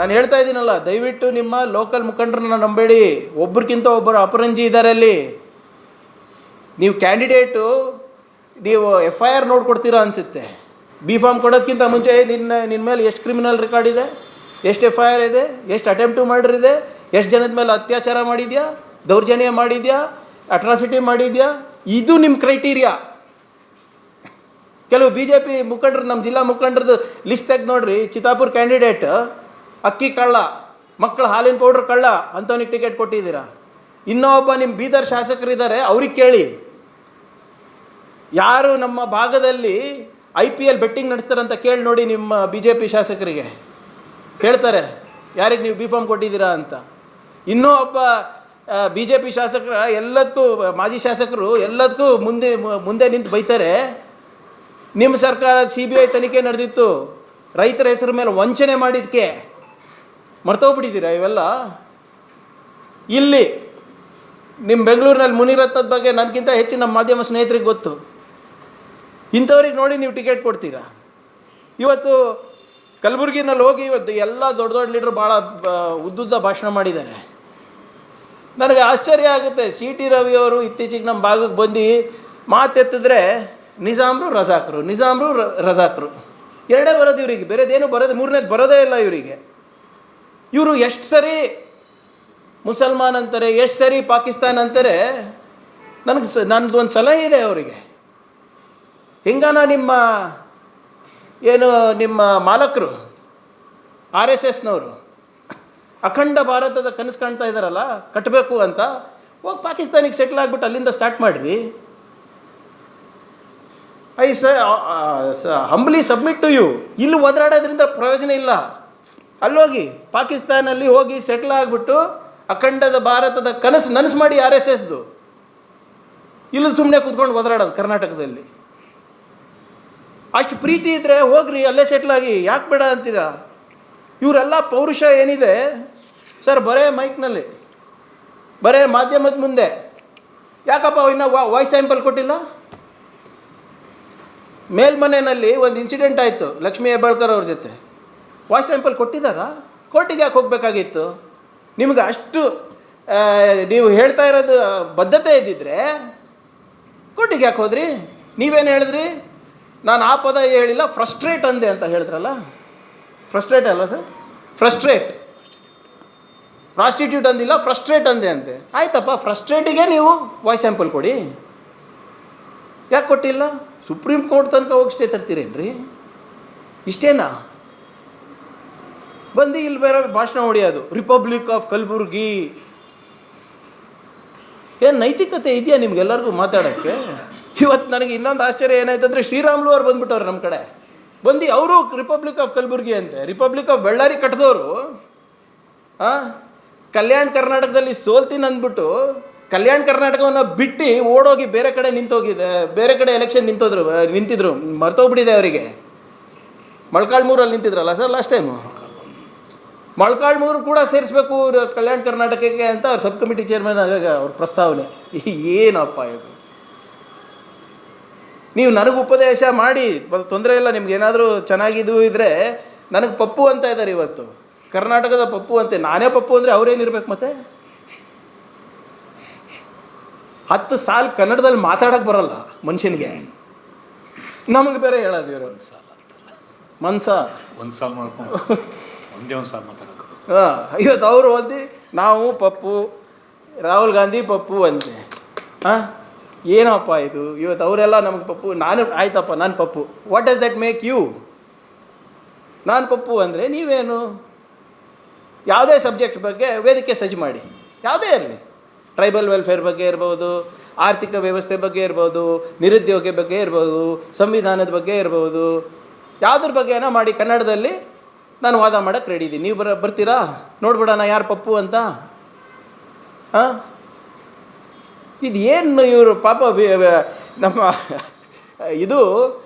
ನಾನು ಹೇಳ್ತಾ ಇದ್ದೀನಲ್ಲ, ದಯವಿಟ್ಟು ನಿಮ್ಮ ಲೋಕಲ್ ಮುಖಂಡರನ್ನ ನಂಬೇಡಿ. ಒಬ್ರಿಗಿಂತ ಒಬ್ಬರು ಅಪರಂಜಿ ಇದ್ದಾರೆ ಅಲ್ಲಿ. ನೀವು ಕ್ಯಾಂಡಿಡೇಟು ನೀವು FIR ನೋಡ್ಕೊಡ್ತೀರಾ ಅನಿಸುತ್ತೆ. B.Pharm ಕೊಡೋದಕ್ಕಿಂತ ಮುಂಚೆ ನಿನ್ನ ಮೇಲೆ ಎಷ್ಟು ಕ್ರಿಮಿನಲ್ ರೆಕಾರ್ಡ್ ಇದೆ, ಎಷ್ಟು FIR ಇದೆ, ಎಷ್ಟು ಅಟೆಂಪ್ಟು ಮರ್ಡರ್ ಇದೆ, ಎಷ್ಟು ಜನದ ಮೇಲೆ ಅತ್ಯಾಚಾರ ಮಾಡಿದ್ಯಾ, ದೌರ್ಜನ್ಯ ಮಾಡಿದ್ಯಾ, ಅಟ್ರಾಸಿಟಿ ಮಾಡಿದ್ಯಾ, ಇದು ನಿಮ್ಮ ಕ್ರೈಟೀರಿಯಾ. ಕೆಲವು BJP ಮುಖಂಡರು, ನಮ್ಮ ಜಿಲ್ಲಾ ಮುಖಂಡರದ್ದು ಲಿಸ್ಟ್ ತೆಗೆದು ನೋಡ್ರಿ. ಚಿತ್ತಾಪುರ ಕ್ಯಾಂಡಿಡೇಟ್ ಅಕ್ಕಿ ಕಳ್ಳ, ಮಕ್ಕಳು ಹಾಲಿನ ಪೌಡ್ರ್ ಕಳ್ಳ, ಅಂಥವನಿಗೆ ಟಿಕೆಟ್ ಕೊಟ್ಟಿದ್ದೀರಾ. ಇನ್ನೊಬ್ಬ ನಿಮ್ಮ ಬೀದರ್ ಶಾಸಕರಿದ್ದಾರೆ, ಅವ್ರಿಗೆ ಕೇಳಿ ಯಾರು ನಮ್ಮ ಭಾಗದಲ್ಲಿ IPL ಬೆಟ್ಟಿಂಗ್ ನಡೆಸ್ತಾರಂತ ಕೇಳಿ ನೋಡಿ. ನಿಮ್ಮ BJP ಶಾಸಕರಿಗೆ ಹೇಳ್ತಾರೆ ಯಾರಿಗೆ ನೀವು B.Pharm ಕೊಟ್ಟಿದ್ದೀರಾ ಅಂತ. ಇನ್ನೂ ಒಬ್ಬ BJP ಶಾಸಕರ ಎಲ್ಲದಕ್ಕೂ, ಮಾಜಿ ಶಾಸಕರು ಎಲ್ಲದಕ್ಕೂ ಮುಂದೆ ನಿಂತು ಬೈತಾರೆ. ನಿಮ್ಮ ಸರ್ಕಾರ CBI ತನಿಖೆ ನಡೆದಿತ್ತು, ರೈತರ ಹೆಸರು ಮೇಲೆ ವಂಚನೆ ಮಾಡಿದ್ದಕ್ಕೆ ಮರ್ತೋಗ್ಬಿಟ್ಟಿದ್ದೀರಾ ಇವೆಲ್ಲ. ಇಲ್ಲಿ ನಿಮ್ಮ ಬೆಂಗಳೂರಿನಲ್ಲಿ ಮುನಿರತ್ನದ ಬಗ್ಗೆ ನನಗಿಂತ ಹೆಚ್ಚು ನಮ್ಮ ಮಾಧ್ಯಮ ಸ್ನೇಹಿತರಿಗೆ ಗೊತ್ತು. ಇಂಥವ್ರಿಗೆ ನೋಡಿ ನೀವು ಟಿಕೆಟ್ ಕೊಡ್ತೀರಾ. ಇವತ್ತು ಕಲಬುರಗಿನಲ್ಲಿ ಹೋಗಿ ಇವತ್ತು ಎಲ್ಲ ದೊಡ್ಡ ದೊಡ್ಡ ಲೀಡ್ರು ಭಾಳ ಉದ್ದುದ್ದ ಭಾಷಣ ಮಾಡಿದ್ದಾರೆ. ನನಗೆ ಆಶ್ಚರ್ಯ ಆಗುತ್ತೆ. CT ರವಿಯವರು ಇತ್ತೀಚೆಗೆ ನಮ್ಮ ಭಾಗಕ್ಕೆ ಬಂದು ಮಾತೆತ್ತಿದ್ರೆ ನಿಜಾಮ್ರು ರಜಾಕರು ಎರಡೇ ಬರೋದು ಇವರಿಗೆ, ಬೇರೆದೇನು ಬರೋದು, ಮೂರನೇದು ಬರೋದೇ ಇಲ್ಲ ಇವರಿಗೆ. ಇವರು ಎಷ್ಟು ಸರಿ ಮುಸಲ್ಮಾನ್ ಅಂತಾರೆ, ಎಷ್ಟು ಸರಿ ಪಾಕಿಸ್ತಾನ ಅಂತಾರೆ. ನನ್ನದು ಒಂದು ಸಲಹೆ ಇದೆ ಅವರಿಗೆ. ಹೆಂಗಾನ ನಿಮ್ಮ ಮಾಲಕರು RSSನವರು ಅಖಂಡ ಭಾರತದ ಕನಸು ಕಾಣ್ತಾ ಇದ್ದಾರಲ್ಲ, ಕಟ್ಟಬೇಕು ಅಂತ, ಹೋಗಿ ಪಾಕಿಸ್ತಾನಿಗೆ ಸೆಟ್ಲ್ ಆಗಿಬಿಟ್ಟು ಅಲ್ಲಿಂದ ಸ್ಟಾರ್ಟ್ ಮಾಡಿರಿ. Humbly submit to you. ಇಲ್ಲಿ ಒದರಾಡೋದ್ರಿಂದ ಪ್ರಯೋಜನ ಇಲ್ಲ. ಅಲ್ಲೋಗಿ ಪಾಕಿಸ್ತಾನಲ್ಲಿ ಹೋಗಿ ಸೆಟ್ಲ್ ಆಗಿಬಿಟ್ಟು ಅಖಂಡದ ಭಾರತದ ನನಸು ಮಾಡಿ RSSದು. ಇಲ್ಲಿ ಸುಮ್ಮನೆ ಕೂತ್ಕೊಂಡು ಒದರಾಡೋದು ಕರ್ನಾಟಕದಲ್ಲಿ. ಅಷ್ಟು ಪ್ರೀತಿ ಇದ್ದರೆ ಹೋಗ್ರಿ, ಅಲ್ಲೇ ಸೆಟ್ಲಾಗಿ, ಯಾಕೆ ಬೇಡ ಅಂತೀರಾ? ಇವರೆಲ್ಲ ಪೌರುಷ ಏನಿದೆ ಸರ್, ಬರೇ ಮೈಕ್ನಲ್ಲಿ, ಬರೇ ಮಾಧ್ಯಮದ ಮುಂದೆ. ಯಾಕಪ್ಪ ಇನ್ನೂ ವಾಯ್ಸ್ ಸ್ಯಾಂಪಲ್ ಕೊಟ್ಟಿಲ್ಲ? ಮೇಲ್ಮನೆಯಲ್ಲಿ ಒಂದು ಇನ್ಸಿಡೆಂಟ್ ಆಯಿತು ಲಕ್ಷ್ಮೀ ಹೆಬ್ಬಾಳ್ಕರ್ ಅವ್ರ ಜೊತೆ. ವಾಯ್ಸ್ ಸ್ಯಾಂಪಲ್ ಕೊಟ್ಟಿದ್ದಾರಾ? ಕೋರ್ಟಿಗೆ ಯಾಕೆ ಹೋಗಬೇಕಾಗಿತ್ತು? ನಿಮ್ಗೆ ಅಷ್ಟು ನೀವು ಹೇಳ್ತಾ ಇರೋದು ಬದ್ಧತೆ ಇದ್ದಿದ್ರೆ ಕೋರ್ಟಿಗೆ ಯಾಕೆ ಹೋದ್ರಿ? ನೀವೇನು ಹೇಳಿದ್ರಿ? ನಾನು ಆ ಪದ ಹೇಳಿಲ್ಲ, ಫ್ರಸ್ಟ್ರೇಟ್ ಅಂದೆ ಅಂತ ಹೇಳಿದ್ರಲ್ಲ. ಫ್ರಸ್ಟ್ರೇಟ್ ಅಲ್ಲ ಸರ್, ಫ್ರಸ್ಟ್ರೇಟ್. ಪ್ರಾಸ್ಟಿಟ್ಯೂಟ್ ಅಂದಿಲ್ಲ, ಫ್ರಸ್ಟ್ರೇಟ್ ಅಂದೆ ಅಂತೆ. ಆಯ್ತಪ್ಪ, ಫ್ರಸ್ಟ್ರೇಟಿಗೆ ನೀವು ವಾಯ್ಸ್ ಸ್ಯಾಂಪಲ್ ಕೊಡಿ. ಯಾಕೆ ಕೊಟ್ಟಿಲ್ಲ? ಸುಪ್ರೀಂ ಕೋರ್ಟ್ ತನಕ ಹೋಗಿ ಸ್ಟೇ ತರ್ತೀರೇನ್ರಿ? ಇಷ್ಟೇನಾ? ಬಂದು ಇಲ್ಲಿ ಬೇರೆ ಭಾಷಣ ಹೊಡೆಯೋದು, ರಿಪಬ್ಲಿಕ್ ಆಫ್ ಕಲಬುರ್ಗಿ. ಏನು ನೈತಿಕತೆ ಇದೆಯಾ ನಿಮ್ಗೆಲ್ಲರಿಗೂ ಮಾತಾಡೋಕ್ಕೆ? ಇವತ್ತು ನನಗೆ ಇನ್ನೊಂದು ಆಶ್ಚರ್ಯ ಏನಾಯ್ತಂದರೆ, ಶ್ರೀರಾಮ್ಲು ಅವ್ರು ಬಂದ್ಬಿಟ್ಟವ್ರು ನಮ್ಮ ಕಡೆ. ಬಂದು ಅವರು ರಿಪಬ್ಲಿಕ್ ಆಫ್ ಕಲಬುರ್ಗಿ ಅಂತೆ. ರಿಪಬ್ಲಿಕ್ ಆಫ್ ಬಳ್ಳಾರಿ ಕಟ್ಟಿದವರು ಕಲ್ಯಾಣ ಕರ್ನಾಟಕದಲ್ಲಿ ಸೋಲ್ತೀನಿ ಅಂದ್ಬಿಟ್ಟು ಕಲ್ಯಾಣ ಕರ್ನಾಟಕವನ್ನು ಬಿಟ್ಟು ಓಡೋಗಿ ಬೇರೆ ಕಡೆ ಬೇರೆ ಕಡೆ ಎಲೆಕ್ಷನ್ ನಿಂತಿದ್ರು. ಮರ್ತೋಗ್ಬಿಟ್ಟಿದೆ ಅವರಿಗೆ. ಮೊಳಕಾಲ್ಮೂರಲ್ಲಿ ನಿಂತಿದ್ರಲ್ಲ ಸರ್ ಲಾಸ್ಟ್ ಟೈಮು. ಮೊಳಕಾಲ್ಮೂರು ಕೂಡ ಸೇರಿಸ್ಬೇಕು ಕಲ್ಯಾಣ ಕರ್ನಾಟಕಕ್ಕೆ ಅಂತ ಅವ್ರ ಸಬ್ ಕಮಿಟಿ ಚೇರ್ಮನ್ ಆಗಾಗ ಅವ್ರ ಪ್ರಸ್ತಾವನೆ. ಏನಪ್ಪ ಇದು? ನೀವು ನನಗೆ ಉಪದೇಶ ಮಾಡಿ ತೊಂದರೆ ಇಲ್ಲ, ನಿಮ್ಗೆ ಏನಾದರೂ ಚೆನ್ನಾಗಿದ್ದು ಇದ್ದರೆ. ನನಗೆ ಪಪ್ಪು ಅಂತ ಇದ್ದಾರೆ ಇವತ್ತು, ಕರ್ನಾಟಕದ ಪಪ್ಪು ಅಂತೆ. ನಾನೇ ಪಪ್ಪು ಅಂದರೆ ಅವ್ರೇನಿರ್ಬೇಕು ಮತ್ತೆ? 10 ಸಾಲ ಕನ್ನಡದಲ್ಲಿ ಮಾತಾಡೋಕ್ಕೆ ಬರಲ್ಲ ಮನುಷ್ಯನಿಗೆ, ನಮಗೆ ಬೇರೆ ಹೇಳೋದು ಇವರು ಮನ್ಸ ಒಂದು ಸಾಲ ಮಾಡ್ಕೊಂಡು ಒಂದೇ ಒಂದು ಸಾಲ ಮಾತಾಡೋದು. ಇವತ್ತು ಅವರು ಓದಿ ನಾವು ಪಪ್ಪು, ರಾಹುಲ್ ಗಾಂಧಿ ಪಪ್ಪು ಅಂತೆ. ಏನಪ್ಪ ಇದು? ಇವತ್ತು ಅವರೆಲ್ಲ ನಮಗೆ ಪಪ್ಪು, ನಾನು ಆಯ್ತಪ್ಪ ನಾನು Pappu. What does that make you? ನಾನು ಪಪ್ಪು ಅಂದರೆ ನೀವೇನು? ಯಾವುದೇ ಸಬ್ಜೆಕ್ಟ್ ಬಗ್ಗೆ ವೇದಿಕೆ ಸಜ್ಜು ಮಾಡಿ, ಯಾವುದೇ ಇರಲಿ, ಟ್ರೈಬಲ್ ವೆಲ್ಫೇರ್ ಬಗ್ಗೆ ಇರ್ಬೋದು, ಆರ್ಥಿಕ ವ್ಯವಸ್ಥೆ ಬಗ್ಗೆ ಇರ್ಬೋದು, ನಿರುದ್ಯೋಗ ಬಗ್ಗೆ ಇರ್ಬೋದು, ಸಂವಿಧಾನದ ಬಗ್ಗೆ ಇರ್ಬೋದು, ಯಾವುದ್ರ ಬಗ್ಗೆನ ಮಾಡಿ ಕನ್ನಡದಲ್ಲಿ ನಾನು ವಾದ ಮಾಡೋಕ್ಕೆ ರೆಡಿ ಇದ್ದೀನಿ. ನೀವು ಬರ್ತೀರಾ? ನೋಡ್ಬಿಡೋಣ ಯಾರು ಪಪ್ಪು ಅಂತ. ಇದು ಏನು ಇವರು ಪಾಪ ನಮ್ಮ ಇದು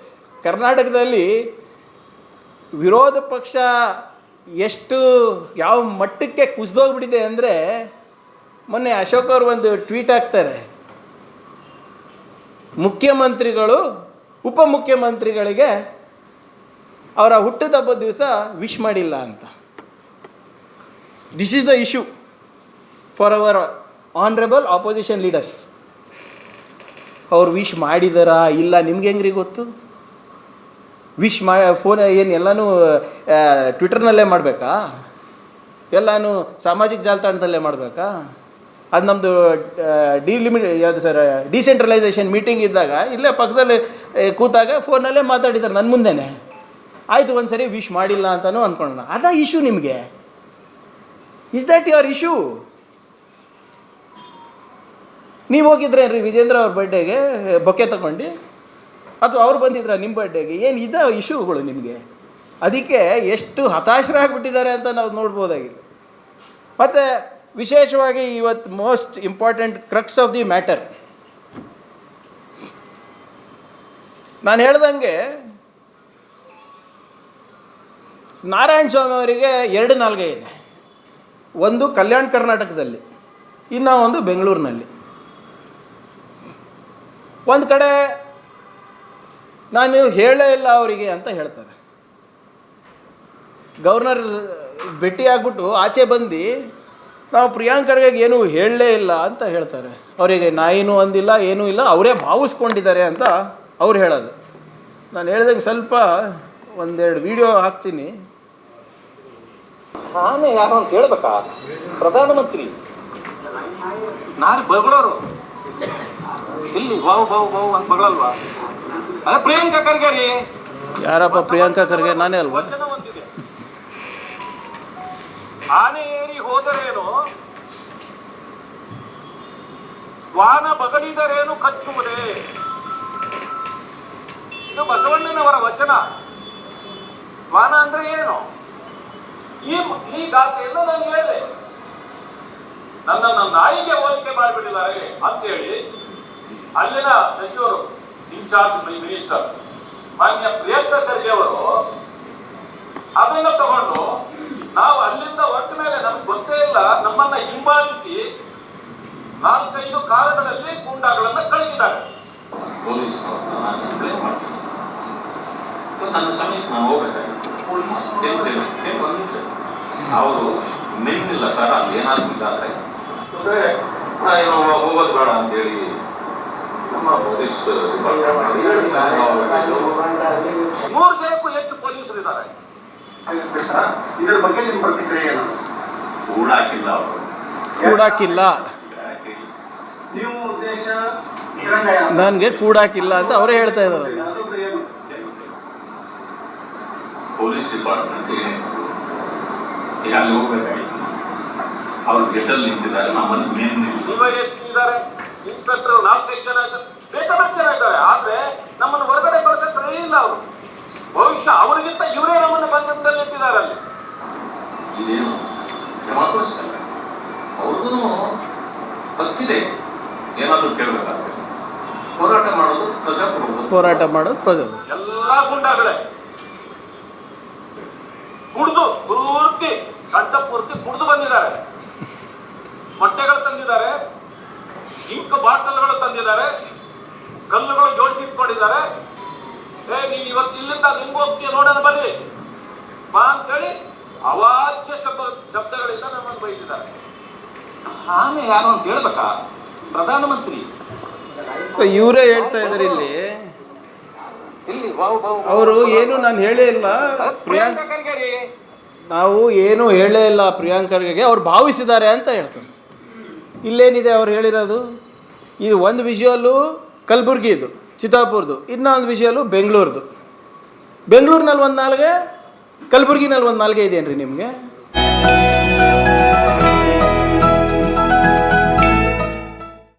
ಕರ್ನಾಟಕದಲ್ಲಿ ವಿರೋಧ ಪಕ್ಷ ಎಷ್ಟು ಯಾವ ಮಟ್ಟಕ್ಕೆ ಕುಸಿದೋಗ್ಬಿಟ್ಟಿದೆ ಅಂದರೆ, ಮೊನ್ನೆ ಅಶೋಕ್ ಅವರು ಒಂದು ಟ್ವೀಟ್ ಹಾಕ್ತಾರೆ, ಮುಖ್ಯಮಂತ್ರಿಗಳು ಉಪಮುಖ್ಯಮಂತ್ರಿಗಳಿಗೆ ಅವರ ಹುಟ್ಟಿದ ಹಬ್ಬದ ದಿವಸ ವಿಶ್ ಮಾಡಿಲ್ಲ ಅಂತ. This is the issue for our honourable opposition leaders. ಅವ್ರು ವಿಶ್ ಮಾಡಿದಾರಾ ಇಲ್ಲ ನಿಮ್ಗೆ ಹೆಂಗ್ರಿ ಗೊತ್ತು? ವಿಶ್ ಫೋನ್ ಏನು ಎಲ್ಲನೂ ಟ್ವಿಟರ್ನಲ್ಲೇ ಮಾಡಬೇಕಾ? ಎಲ್ಲನೂ ಸಾಮಾಜಿಕ ಜಾಲತಾಣದಲ್ಲೇ ಮಾಡಬೇಕಾ? ಅದು ನಮ್ಮದು ಯಾವುದು ಸರ್ ಡಿಸೆಂಟ್ರಲೈಸೇಷನ್ ಮೀಟಿಂಗ್ ಇದ್ದಾಗ ಇಲ್ಲೇ ಪಕ್ಕದಲ್ಲಿ ಕೂತಾಗ ಫೋನಲ್ಲೇ ಮಾತಾಡಿದ್ದಾರೆ ನನ್ನ ಮುಂದೆನೇ. ಆಯಿತು ಒಂದು ಸರಿ ವಿಶ್ ಮಾಡಿಲ್ಲ ಅಂತಲೂ ಅಂದ್ಕೊಳ್ಳೋಣ. ಅದಾ ಇಶ್ಯೂ ನಿಮಗೆ? Is that your issue? ನೀವು ಹೋಗಿದ್ರೆ ರೀ ವಿಜೇಂದ್ರ ಅವ್ರ ಬರ್ಡೇಗೆ ಬೊಕ್ಕೆ ತಗೊಂಡು, ಅಥವಾ ಅವ್ರು ಬಂದಿದ್ರ ನಿಮ್ಮ ಬರ್ಡೇಗೆ? ಏನು ಇದ ಇಶ್ಯೂಗಳು ನಿಮಗೆ? ಅದಕ್ಕೆ ಎಷ್ಟು ಹತಾಶರಾಗ್ಬಿಟ್ಟಿದ್ದಾರೆ ಅಂತ ನಾವು ನೋಡ್ಬೋದಾಗಿದೆ. ಮತ್ತು ವಿಶೇಷವಾಗಿ ಇವತ್ತು most important crux of the matter, ನಾನು ಹೇಳ್ದಂಗೆ ನಾರಾಯಣ ಸ್ವಾಮಿ ಅವರಿಗೆ 2 ನಾಲ್ಗೆ ಇದೆ. ಒಂದು ಕಲ್ಯಾಣ ಕರ್ನಾಟಕದಲ್ಲಿ, ಇನ್ನು ಒಂದು ಬೆಂಗಳೂರಿನಲ್ಲಿ. ಒಂದು ಕಡೆ ನಾನು ಹೇಳೇ ಇಲ್ಲ ಅವರಿಗೆ ಅಂತ ಹೇಳ್ತಾರೆ. ಗವರ್ನರ್ ಭೇಟಿಯಾಗ್ಬಿಟ್ಟು ಆಚೆ ಬಂದು ನಾವು ಪ್ರಿಯಾಂಕ್ ಖರ್ಗೆ ಏನೂ ಹೇಳಲೇ ಇಲ್ಲ ಅಂತ ಹೇಳ್ತಾರೆ. ಅವರಿಗೆ ನಾಯಿನೂ ಅಂದಿಲ್ಲ, ಏನೂ ಇಲ್ಲ, ಅವರೇ ಭಾವಿಸ್ಕೊಂಡಿದ್ದಾರೆ ಅಂತ ಅವ್ರು ಹೇಳೋದು. ನಾನು ಹೇಳ್ದಂಗೆ ಸ್ವಲ್ಪ ಒಂದೆರಡು ವಿಡಿಯೋ ಹಾಕ್ತೀನಿ. ನಾನೇ ಯಾರು ಅಂತ ಹೇಳ್ಬೇಕಾ? ಪ್ರಧಾನಮಂತ್ರಿ ನಾನು ಬಗಳೋರು ಇಲ್ಲಿ ಬಾವು ಬಾವು ಬಾವು ಅಂತ ಬಗಳಲ್ವಾ? ಅದೇ ಪ್ರಿಯಾಂಕಾ ಖರ್ಗೆ ರೀ. ಯಾರಪ್ಪ ಪ್ರಿಯಾಂಕಾ ಖರ್ಗೆ? ನಾನೇ ಅಲ್ವಾ? ವಚನ ಒಂದಿದೆ, ಆನೆ ಏರಿ ಹೋದರೇನು ಶ್ವಾನ ಬಗಲಿದರೇನು ಕಚ್ಚುವುದೇ. ಇದು ಬಸವಣ್ಣನವರ ವಚನ. ಶ್ವಾನ ಅಂದ್ರೆ ಏನು? ಈ ಗಾಥೆಯನ್ನು ನಾನು ಹೇಳಿದೆ. ನನ್ನನ್ನು ನಾಯಿಗೆ ಹೋಲಿಕೆ ಮಾಡಿಬಿಟ್ಟಿದ್ದಾರೆ ಅಂತೇಳಿ ಅಲ್ಲಿನ ಸಚಿವರು, ಇನ್ಚಾರ್ಜ್ ಮಿನಿಸ್ಟರ್ ಮಾನ್ಯ ಪ್ರಿಯಾಂಕಾ ಖರ್ಗೆ ಅವರು ಅದನ್ನ ತಗೊಂಡು ನಾವು ಅಲ್ಲಿಂದ ಹೊರಟ ಮೇಲೆ ನಮ್ಗೆ ಗೊತ್ತೇ ಇಲ್ಲ, ನಮ್ಮನ್ನ ಹಿಂಬಾಲಿಸಿ 4-5 ಕಾರುಗಳಲ್ಲಿ ಗೂಂಡಾಗಳನ್ನ ಕಳಿಸಿದ್ದಾರೆ. ಪೊಲೀಸ್ ನನ್ನ ಸಮಯಕ್ಕೆ ನಾವು ಹೋಗ್ಬೇಕಾಗಿತ್ತು. ಪೊಲೀಸ್ ಅವರು ನಿಲ್ಲಿಲ್ಲ ಸರ್, ಅದೇನಾದ್ರು ಇದಾದ್ರೆ ಅಂದ್ರೆ ಹೋಗೋದು ಬೇಡ ಅಂತೇಳಿ ನಮ್ಮ ಪೊಲೀಸ್ 3 ಜನಕ್ಕೂ ಹೆಚ್ಚು ಪೊಲೀಸರು ಇದ್ದಾರೆ. ಇದರ ಬಗ್ಗೆ ನಿಮ್ಮ ಪ್ರತಿಕ್ರಿಯೆ ಏನು? ಕೂಡಾಕಿಲ್ಲ ಅವರು, ಕೂಡಾಕಿಲ್ಲ. ನೀವು ಉದ್ದೇಶ ನನಗೆ ಕೂಡಾಕಿಲ್ಲ ಅಂತ ಅವರೇ ಹೇಳ್ತಾ ಇದ್ದಾರೆ. ಪೊಲೀಸ್ ಡಿಪಾರ್ಟ್ಮೆಂಟ್ ಈಗ ಅಲ್ಲಿ ಹೋಗ್ಬೇಕಾಗಿತ್ತು. ಅವ್ರು ಗೆಟ್ಟಲ್ಲಿ ನಿಂತಿದ್ದಾರೆ, ನಮ್ಮಲ್ಲಿ ಮೇನ್ ಡಿವೈಎಸ್ಪಿ ಇದ್ದಾರೆ, ಇನ್ಸ್ಪೆಕ್ಟರ್ 4-5 ಜನ ಬೇಕಾದಷ್ಟು ಜನ ಇದ್ದಾರೆ. ಆದ್ರೆ ನಮ್ಮನ್ನು ಹೊರಗಡೆ ಕಳಿಸಕ್ಕೆ ರೆಡಿ ಇಲ್ಲ ಅವರು. ಭವಿಷ್ಯ ಅವರಿಗಿಂತ ಇವರೇ ನಮ್ಮನ್ನು ಬಂಧನದಲ್ಲಿ ಇಟ್ಟಿದ್ದಾರೆ ಅಲ್ಲಿ. ಇದೇನು ಡೆಮಾಕ್ರಸಿ? ಅವ್ರಿಗೂ ಹಕ್ಕಿದೆ, ಏನಾದರೂ ಕೇಳಬೇಕಾಗ್ತದೆ. ಹೋರಾಟ ಮಾಡೋದು ಪ್ರಜಾಪ್ರಭುತ್ವ, ಹೋರಾಟ ಮಾಡೋದು ಪ್ರಜೆ. ಎಲ್ಲ ಗುಂಡಾಗಳೇ ಕುಡ್ದು ಪೂರ್ತಿ ಕಂಠ ಪೂರ್ತಿ ಕುಡ್ದು ಬಂದಿದ್ದಾರೆ. ಮೊಟ್ಟೆಗಳು ತಂದಿದ್ದಾರೆ, ಇಂಕ್ ಬಾಟಲ್ಗಳು ತಂದಿದ್ದಾರೆ, ಕಲ್ಲುಗಳು ಜೋಡಿಸಿಟ್ಕೊಂಡಿದ್ದಾರೆ. ನೀನ್ ಇವತ್ತು ಇಲ್ಲಿಂದ ಅದು ಹೆಂಗ್ ಹೋಗ್ತೀಯ ನೋಡೋಣ ಬರ್ರಿ ಬಾ ಅಂತೇಳಿ ಅವಾಚ್ಯ ಶಬ್ದಗಳಿಂದ ನಮ್ಮನ್ನು ಬೈದಿದ್ದಾರೆ. ನಾನೇ ಯಾರು ಅಂತ ಹೇಳ್ಬೇಕಾ? ಪ್ರಧಾನಮಂತ್ರಿ ಇವರೇ ಹೇಳ್ತಾ ಇದ್ದಾರೆ ಇಲ್ಲಿ. ಅವರು ಏನು ನಾನು ಹೇಳೇ ಇಲ್ಲ ಪ್ರಿಯಾಂಕ್, ನಾವು ಏನು ಹೇಳೇ ಇಲ್ಲ ಪ್ರಿಯಾಂಕ್ ಖರ್ಗೆಗೆ, ಅವ್ರು ಭಾವಿಸಿದ್ದಾರೆ ಅಂತ ಹೇಳ್ತಾರೆ. ಇಲ್ಲೇನಿದೆ ಅವ್ರು ಹೇಳಿರೋದು? ಇದು ಒಂದು ವಿಷಯಲ್ಲೂ ಕಲಬುರ್ಗಿದು, ಚಿತ್ತಾಪುರದು, ಇನ್ನೊಂದು ವಿಷಯಲ್ಲೂ ಬೆಂಗಳೂರದು. ಬೆಂಗಳೂರಿನಲ್ಲಿ 1 ನಾಲ್ಗೆ, ಕಲಬುರ್ಗಿನಲ್ಲಿ 1 ನಾಲ್ಗೆ ಇದೆಯೇನ್ರಿ ನಿಮಗೆ?